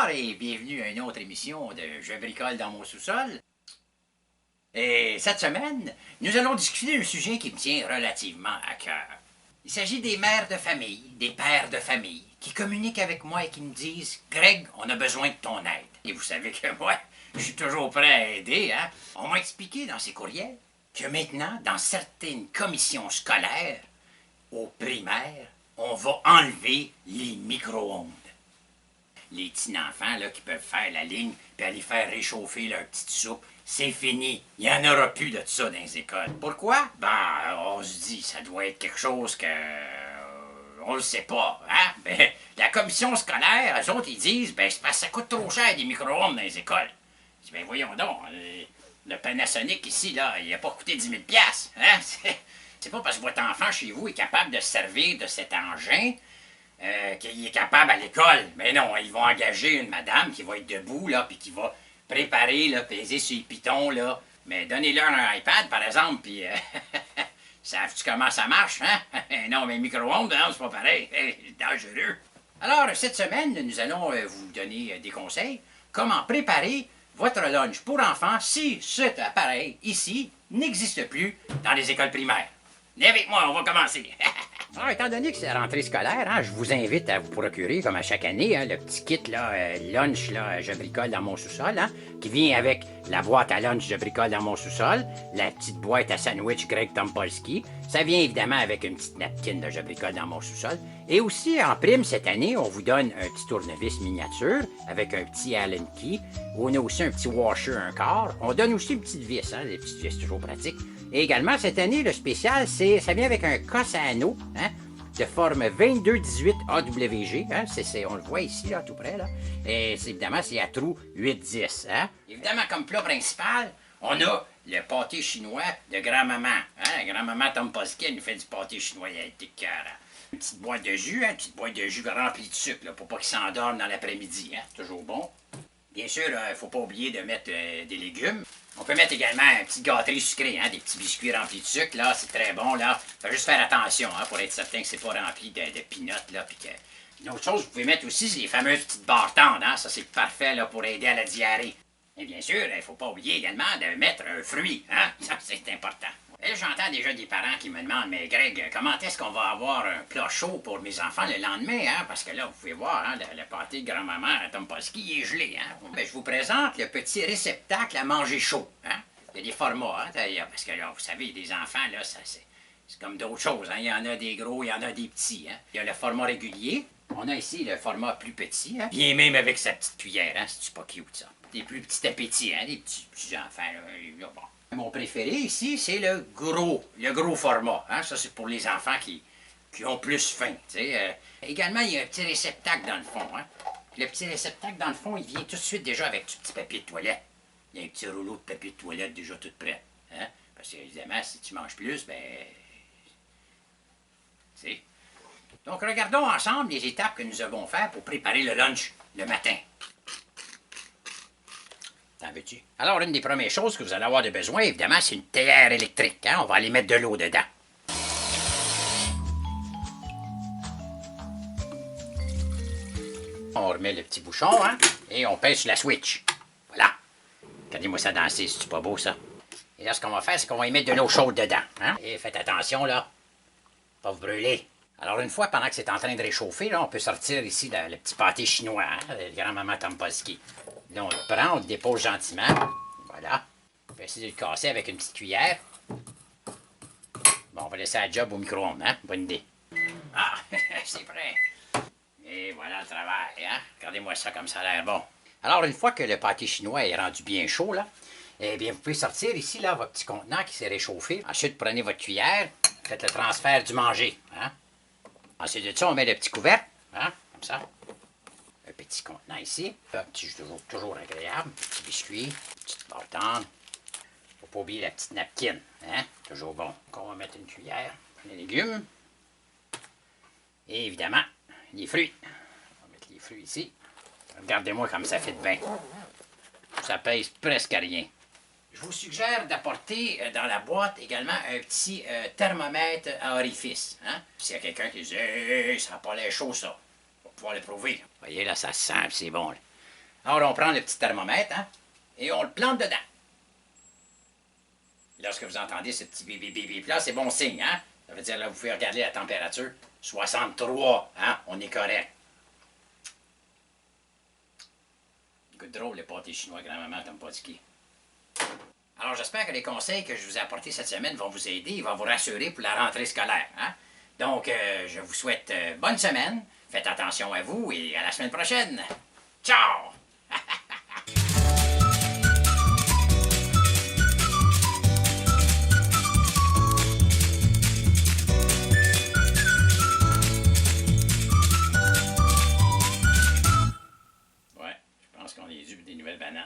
Bonsoir et bienvenue à une autre émission de Je bricole dans mon sous-sol. Et cette semaine, nous allons discuter d'un sujet qui me tient relativement à cœur. Il s'agit des mères de famille, des pères de famille, qui communiquent avec moi et qui me disent « Greg, on a besoin de ton aide. » Et vous savez que moi, je suis toujours prêt à aider, hein? On m'a expliqué dans ces courriels que maintenant, dans certaines commissions scolaires, au primaire, on va enlever les micro-ondes. Les petits enfants là, qui peuvent faire la ligne puis aller faire réchauffer leur petite soupe, c'est fini. Il n'y en aura plus de ça dans les écoles. Pourquoi? Ben, on se dit, ça doit être quelque chose que... on le sait pas, hein? Ben, la commission scolaire, eux autres, ils disent, ben, c'est parce que ça coûte trop cher des micro-ondes dans les écoles. Je dis, ben, voyons donc, le Panasonic ici, là, il a pas coûté 10 000 $, hein? C'est pas parce que votre enfant chez vous est capable de se servir de cet engin qu'il est capable à l'école. Mais non, ils vont engager une madame qui va être debout, là, puis qui va préparer, là, peser sur les pitons, là. Mais donnez-leur un iPad, par exemple, puis... Savez-tu comment ça marche, hein? Non, mais micro-ondes, non, c'est pas pareil. C'est dangereux. Alors, cette semaine, nous allons vous donner des conseils. Comment préparer votre lunch pour enfants si cet appareil, ici, n'existe plus dans les écoles primaires. Venez avec moi, on va commencer. Alors, étant donné que c'est la rentrée scolaire, hein, je vous invite à vous procurer, comme à chaque année, hein, le petit kit là, lunch, là, je bricole dans mon sous-sol, hein, qui vient avec la boîte à lunch, je bricole dans mon sous-sol, la petite boîte à sandwich Greg Tompolsky. Ça vient évidemment avec une petite napkin de je bricole dans mon sous-sol. Et aussi, en prime, cette année, on vous donne un petit tournevis miniature avec un petit Allen key. On a aussi un petit washer, un quart. On donne aussi une petite vis, hein, des petites vis toujours pratiques. Et également, cette année, le spécial, ça vient avec un cosse à anneaux, hein, de forme 22-18 AWG. Hein, on le voit ici, là, tout près. Là. Et évidemment, c'est à trou 8-10. Hein. Évidemment, comme plat principal, on a le pâté chinois de grand-maman. Hein, grand-maman Tompolsky, elle nous fait du pâté chinois. Il a été cœur. Une petite boîte de jus, hein, une petite boîte de jus remplie de sucre, là, pour pas qu'il s'endorme dans l'après-midi. Hein, c'est toujours bon. Bien sûr, il ne faut pas oublier de mettre des légumes. On peut mettre également un petit gâterie sucré, hein, des petits biscuits remplis de sucre, là, c'est très bon, là. Faut juste faire attention, hein, pour être certain que c'est pas rempli de peanuts, là, puis que... Une autre chose, vous pouvez mettre aussi les fameuses petites barres tendres, hein, ça c'est parfait, là, pour aider à la diarrhée. Et bien sûr, il faut pas oublier également de mettre un fruit, hein, ça c'est important. Et là, j'entends déjà des parents qui me demandent, mais Greg, comment est-ce qu'on va avoir un plat chaud pour mes enfants le lendemain, hein? Parce que là, vous pouvez voir, hein, le pâté de grand-maman à Tompolsky, il est gelé, hein? Ben, je vous présente le petit réceptacle à manger chaud, hein? Il y a des formats, hein, d'ailleurs, parce que là, vous savez, des enfants, là, c'est comme d'autres choses, hein? Il y en a des gros, il y en a des petits, hein? Il y a le format régulier. On a ici le format plus petit, hein? Bien même avec sa petite cuillère, hein? C'est pas cute, ça. Des plus petits appétits, hein? Des petits enfants, là, bon. Mon préféré ici, c'est le gros format. Hein? Ça, c'est pour les enfants qui ont plus faim. Également, il y a un petit réceptacle dans le fond. Hein? Le petit réceptacle dans le fond, il vient tout de suite déjà avec du petit papier de toilette. Il y a un petit rouleau de papier de toilette déjà tout prêt. Hein? Parce que, évidemment, si tu manges plus, ben... T'sais. Donc, regardons ensemble les étapes que nous avons faire pour préparer le lunch le matin. Veux-tu? Alors, une des premières choses que vous allez avoir de besoin, évidemment, c'est une théière électrique. Hein? On va aller mettre de l'eau dedans. On remet le petit bouchon, hein? Et on pèse sur la switch. Voilà. Regardez-moi ça danser, c'est pas beau, ça? Et là, ce qu'on va faire, c'est qu'on va y mettre de l'eau chaude dedans. Hein? Et faites attention, là. Pas vous brûler. Alors, une fois, pendant que c'est en train de réchauffer, là, on peut sortir ici le petit pâté chinois, hein? Le grand-maman Tompolsky. Là, on le prend, on le dépose gentiment. Voilà. On va essayer de le casser avec une petite cuillère. Bon, on va laisser la job au micro-ondes, hein? Bonne idée. Ah, c'est prêt. Et voilà le travail, hein? Regardez-moi ça comme ça a l'air bon. Alors, une fois que le pâté chinois est rendu bien chaud, là, eh bien, vous pouvez sortir ici, là, votre petit contenant qui s'est réchauffé. Ensuite, prenez votre cuillère, faites le transfert du manger, hein? Ensuite de ça, on met le petit couvercle, hein? Comme ça. Un petit contenant ici. Un petit jus toujours agréable. Petit biscuit. Petite barre tendre. Faut pas oublier la petite napkin. Hein? Toujours bon. Donc, on va mettre une cuillère. Les légumes. Et évidemment, les fruits. On va mettre les fruits ici. Regardez-moi comme ça fait de bien. Ça pèse presque rien. Je vous suggère d'apporter dans la boîte également un petit thermomètre à orifice. Hein? S'il y a quelqu'un qui dit hey, ça n'a pas l'air chaud, ça. On va pouvoir le prouver. Vous voyez, là, ça se sent, c'est bon. Là. Alors, on prend le petit thermomètre, hein, et on le plante dedans. Lorsque vous entendez ce petit bip bip bip bip là, c'est bon signe, hein? Ça veut dire, là, vous pouvez regarder la température. 63, hein? On est correct. Écoute, drôle, les pâtés chinois, grand-maman, t'aimes pas du qui. Alors, j'espère que les conseils que je vous ai apportés cette semaine vont vous aider et vont vous rassurer pour la rentrée scolaire, hein? Donc, je vous souhaite bonne semaine. Faites attention à vous et à la semaine prochaine. Ciao! Ouais, je pense qu'on est dû des nouvelles bananes.